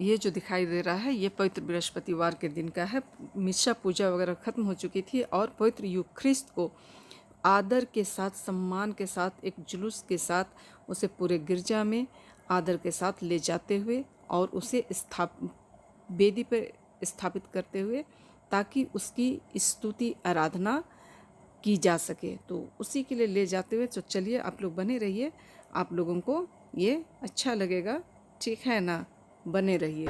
ये जो दिखाई दे रहा है ये पवित्र बृहस्पतिवार के दिन का है। मिशा पूजा वगैरह खत्म हो चुकी थी और पवित्र यूखरिस्त को आदर के साथ, सम्मान के साथ, एक जुलूस के साथ उसे पूरे गिरजा में आदर के साथ ले जाते हुए और उसे वेदी पर स्थापित करते हुए, ताकि उसकी स्तुति आराधना की जा सके। तो उसी के लिए ले जाते हुए, तो चलिए आप लोग बने रहिए, आप लोगों को ये अच्छा लगेगा, ठीक है ना? बने रहिए।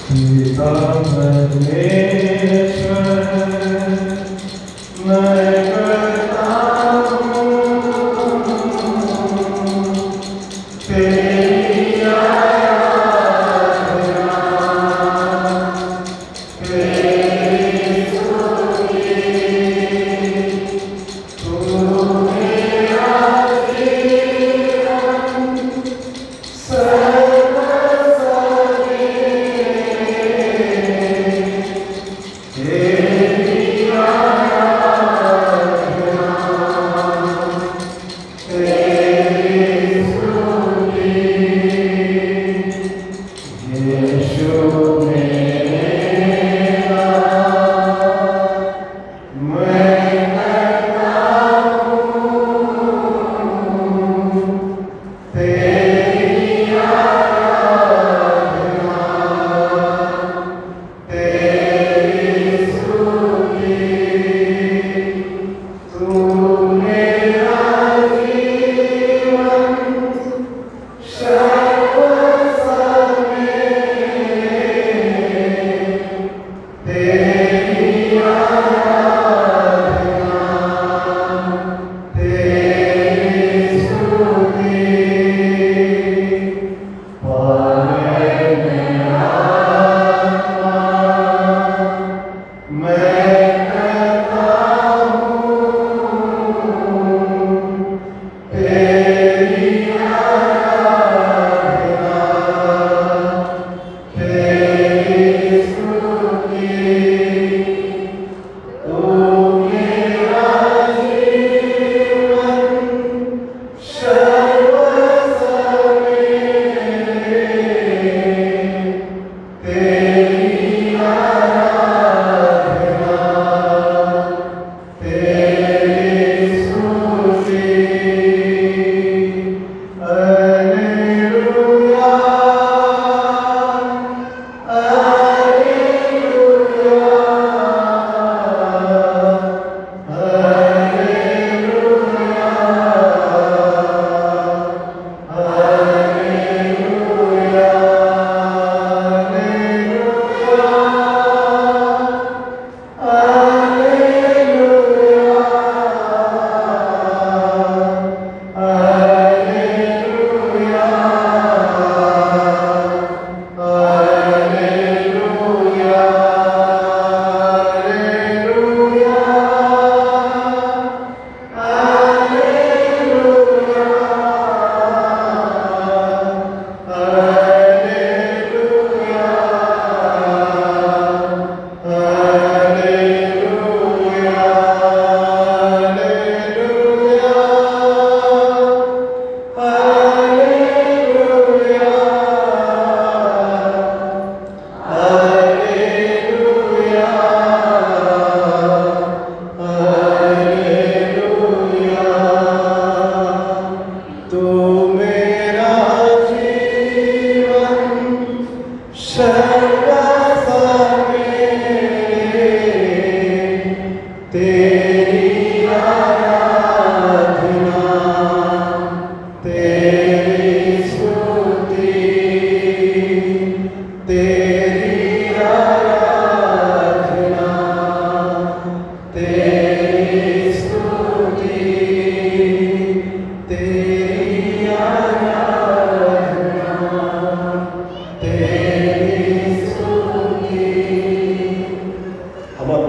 पिता परमेश्वर मैं करता हूँ तेरी आराधना, तेरी स्तुति, तू मेरा जीवन सर्व सभी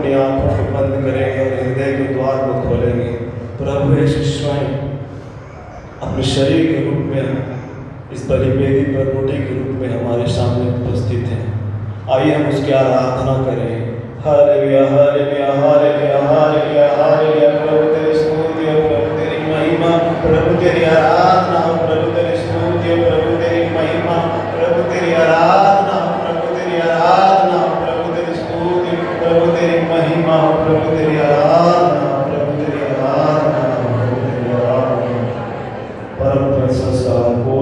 अपनी आंखों को बंद करेंगे और हृदय के द्वार को खोलेंगे। प्रभु यीशु स्वयं अपने शरीर के रूप में इस बलिवेदी पर रोटी के रूप में हमारे सामने उपस्थित हैं। आइए हम उसकी आराधना करें। Hallelujah hallelujah hallelujah hallelujah hallelujah. प्रभु तेरी स्तुति हो, प्रभु तेरी महिमा, प्रभु तेरी आराधना हो, प्रभु तेरी स्तुति हो, प्रभु तेरी महिमा, प्रभु तेरी आराधना हो, प्रभु तेरी आराधना हो, प्रभु तेरी स्तुति, प्रभु तेरी महिमा हो, प्रभु तेरी आराधना हो, प्रभु तेरी आराधना हो, प्रभु तेरी आराधना। परम संस्कार को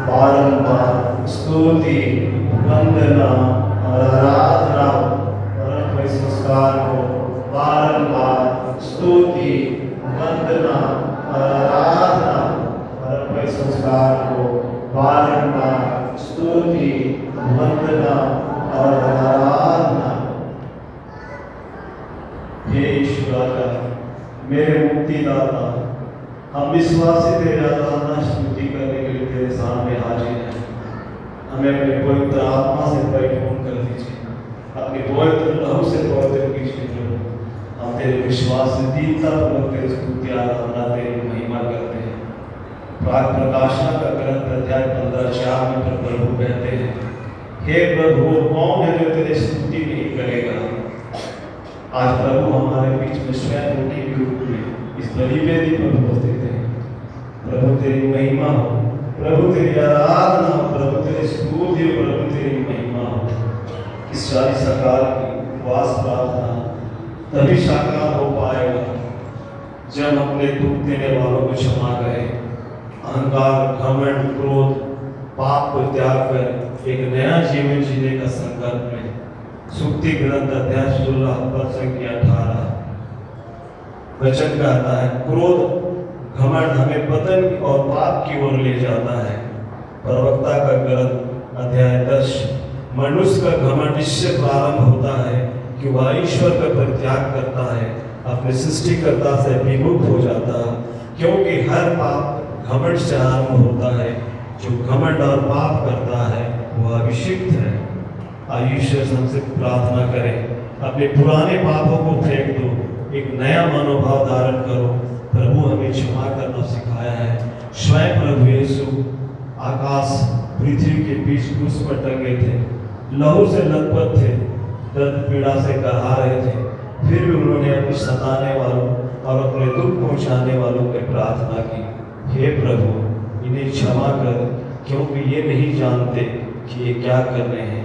बारंबार स्तुति, वंदना और आराधना। परम संस्कार को बारंबार स्तुति, वंदना और आराधना। परम संस्कार को बारंबार स्तुति, वंदना और आराधना। हे ईश्वर मेरे मुक्तिदाता, हम विश्वासी तेरे आराधना स्तुति करने के लिए तेरे सामने हाजिर हैं। हमें अपने पवित्र आत्मा से परिपूर्ण कर दीजिए, अपनी पवित्र लहू से पवित्र कीजिए प्रभु। हम तेरे विश्वास से दीनता पूर्वक तेरी स्तुति आराधना तेरी महिमा करते हैं। प्राग प्रकाशना का ग्रंथ अध्याय 15:4 में प्रभु कहते हैं, हे प्रभु वो कौन है जो तेरी स्तुति नहीं करेगा। आज प्रभु हमारे बीच में स्वयं रोटी के रूप में इस बलिवेदी पर उपस्थित है। प्रभु तेरी महिमा हो, प्रभु तेरी आराधना हो, प्रभु तेरी स्तुति हो, प्रभु तेरी महिमा हो। इस 40 साल की उपवास प्रार्थना तभी साकार हो पाएगा जब अपने दुख देने वालों को क्षमा करें, अहंकार, घमंड, क्रोध, पाप को त्याग कर एक नया जीवन जीने का संकल्प में। सुक्ति ग्रंथ अध्याय 16 पद संख्या 18 वचन कहता है, क्रोध घमंड हमें पतन और पाप की ओर ले जाता है। प्रवक्ता का ग्रंथ अध्याय 10 मनुष्य का घमंड इससे प्रारंभ होता है कि वह ईश्वर का परित्याग करता है, अपने सृष्टिकर्ता से विमुख हो जाता है, क्योंकि हर पाप घमंड से आरंभ होता है। जो घमंड और पाप करता है वह अभिषिक्त है। आइए ईश्वर से हमसे प्रार्थना करें, अपने पुराने पापों को फेंक दो, एक नया मनोभाव धारण करो। प्रभु हमें क्षमा करना सिखाया है। स्वयं प्रभु यीशु आकाश पृथ्वी के बीच क्रूस पर टंगे थे, लहू से लथपथ थे, दर्द पीड़ा से करहा रहे थे, फिर भी उन्होंने अपने सताने वालों और अपने दुख पहुंचाने वालों की प्रार्थना की, हे प्रभु इन्हें क्षमा कर, क्योंकि ये नहीं जानते कि ये क्या कर रहे हैं।